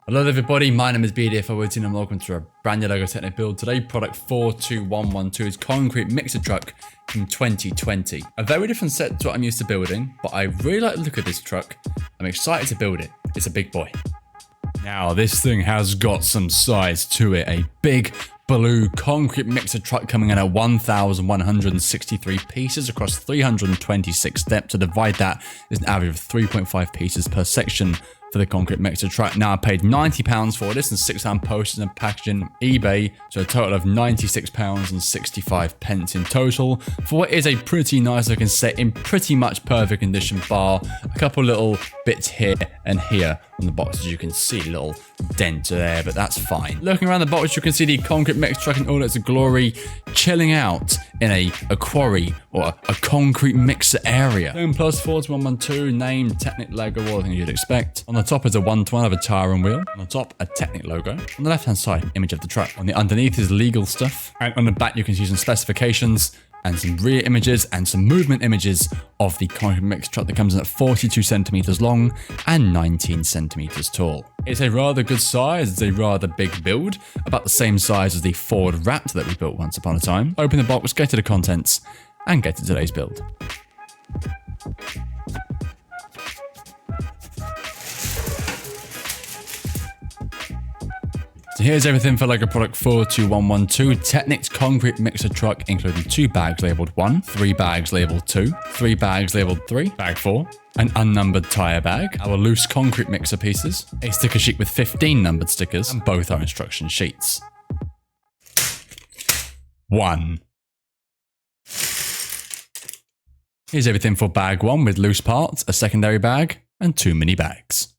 Hello everybody, my name is BDF018 and welcome to a brand new LEGO Technic build. Today, product 42112 is concrete mixer truck from 2020. A very different set to what I'm used to building, but I really like the look of this truck. I'm excited to build it. It's a big boy. Now, this thing has got some size to it. A big blue concrete mixer truck coming in at 1,163 pieces across 326 steps. To divide that is an average of 3.5 pieces per section for the concrete mixer truck. Now, I paid £90 for this and £6 postage and packaging on eBay, so a total of £96.65 in total for what is a pretty nice looking set in pretty much perfect condition, bar a couple little bits here and here on the box. As you can see, a little dent there, but that's fine. Looking around the box, you can see the concrete mixer truck in all its glory, chilling out in a quarry or a concrete mixer area. Zone plus 42112, named Technic Lego, all the things you'd expect. On the top is a 1-to-1 of a tire and wheel. On the top, a Technic logo. On the left-hand side, image of the truck. On the underneath is legal stuff. And on the back, you can see some specifications and some rear images and some movement images of the concrete mixer truck that comes in at 42 centimeters long and 19 centimeters tall. It's a rather good size. It's a rather big build, about the same size as the Ford Raptor that we built once upon a time. Open the box, get to the contents, and get to today's build. So here's everything for LEGO product 42112, Technic's concrete mixer truck, including 2 bags labeled 1, 3 bags labeled 2, 3 bags labeled 3, bag 4, an unnumbered tire bag, our loose concrete mixer pieces, a sticker sheet with 15 numbered stickers, and both our instruction sheets. 1. Here's everything for bag 1 with loose parts, a secondary bag, and 2 mini bags.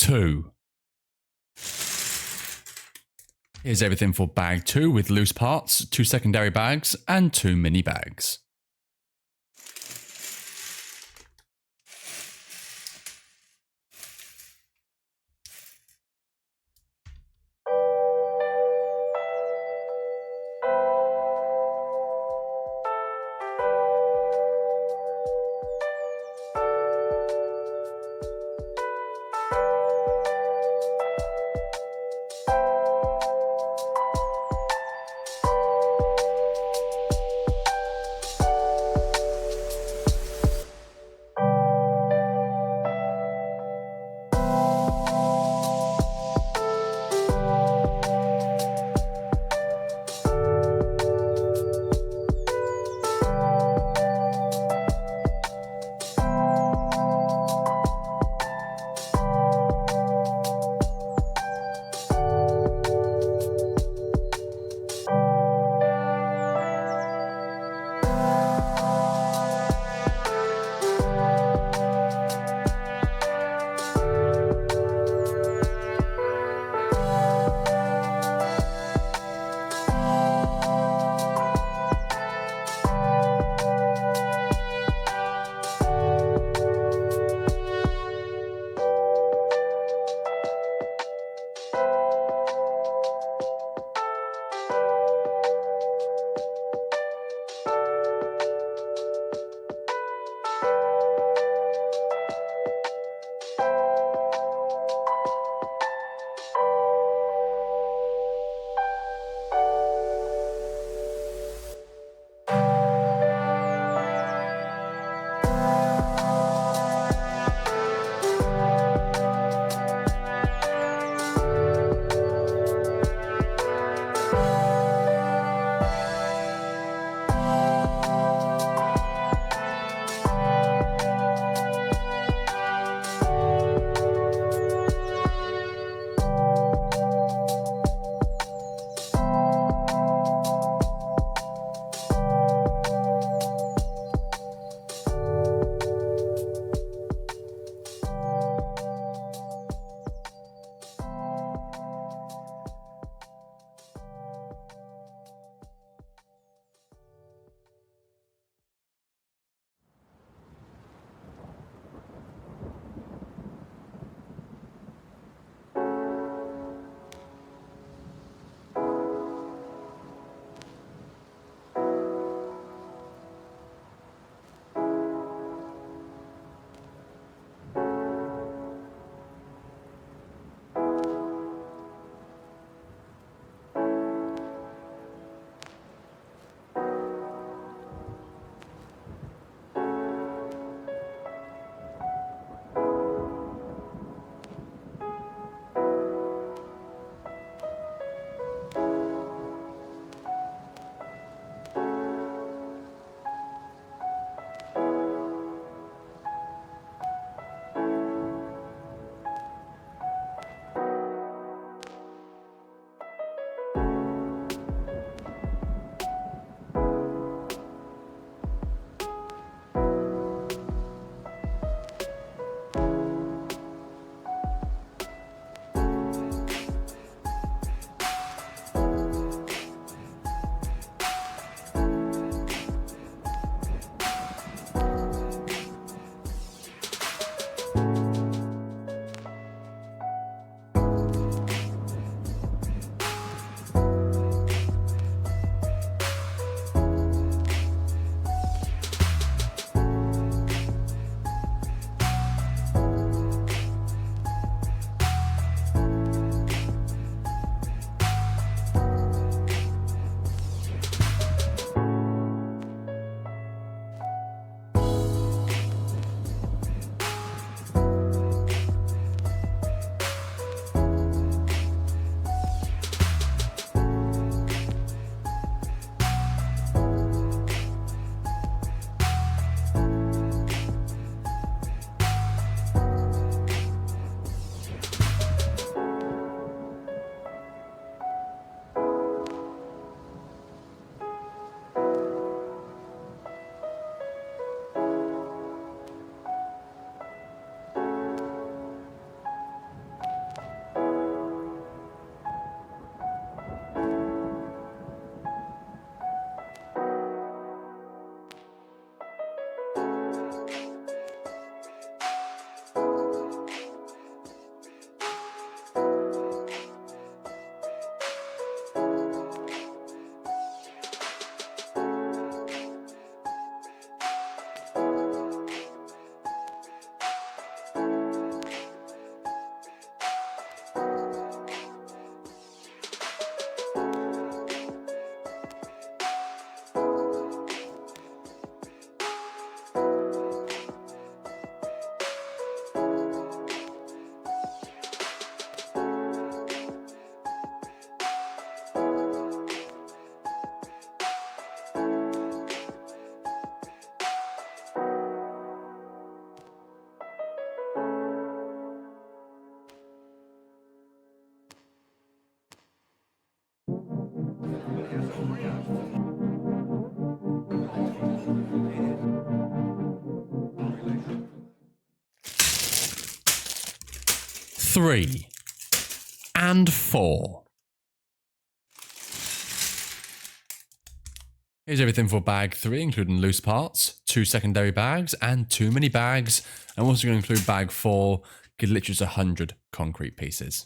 2. Here's everything for bag 2 with loose parts, 2 secondary bags, and 2 mini bags. 3, and 4. Here's everything for bag 3, including loose parts, 2 secondary bags, and 2 mini bags. I'm also going to include bag 4, get literally 100 concrete pieces.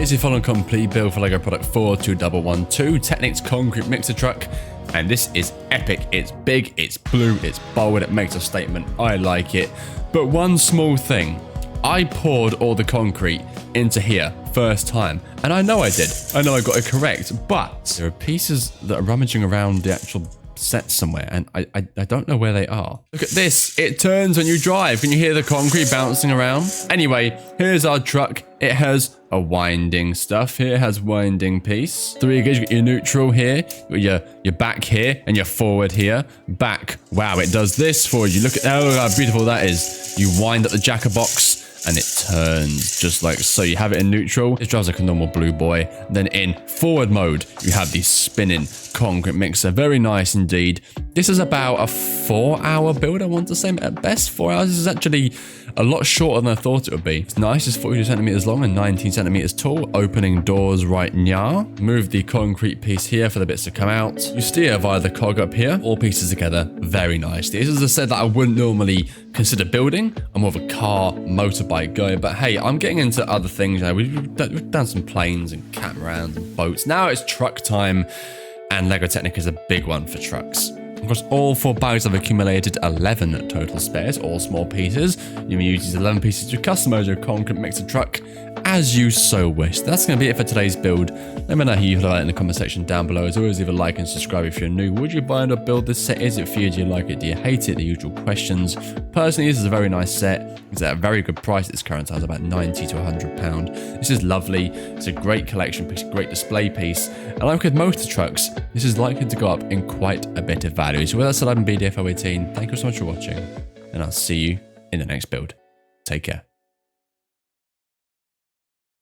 Here's your full and complete build for LEGO product 42112, Technic's concrete mixer truck. And this is epic. It's big, it's blue, it's bold, it makes a statement. I like it. But one small thing, I poured all the concrete into here first time. And I know I did. I know I got it correct. But there are pieces that are rummaging around the actual set somewhere, and I don't know where they are. Look at this. It turns when you drive. Can you hear the concrete bouncing around? Anyway, here's our truck. It has a winding stuff here. It has winding piece. 3 gauge. You got your neutral here. You got your back here and your forward here. Back. Wow, it does this for you. Look at how beautiful that is. You wind up the jacker box and it turns just like so. You have it in neutral. It drives like a normal blue boy. Then in forward mode, you have the spinning concrete mixer. Very nice indeed. This is about a 4-hour build, I want to say. At best, 4 hours. This is actually a lot shorter than I thought it would be. It's nice. It's 42 centimeters long and 19 centimeters tall. Opening doors right now. Move the concrete piece here for the bits to come out. You steer via the cog up here. All pieces together very nicely. This is a set that I wouldn't normally consider building. I'm more of a car, motorbike guy. But hey, I'm getting into other things. You know, we've done some planes and catamarans and boats. Now it's truck time. And LEGO Technic is a big one for trucks. Of course, all 4 bags have accumulated 11 total spares, all small pieces. You may use these 11 pieces to customize your concrete mixer truck as you so wish. That's going to be it for today's build. Let me know who you feel about it in the comment section down below. As always, leave a like and subscribe if you're new. Would you buy or build this set? Is it for you? Do you like it? Do you hate it? The usual questions. Personally, this is a very nice set. It's at a very good price at its current time, about £90 to £100. This is lovely. It's a great collection piece, a great display piece. And like with most trucks, this is likely to go up in quite a bit of value. So with that said, I've been BDFO18. Thank you so much for watching, and I'll see you in the next build. Take care.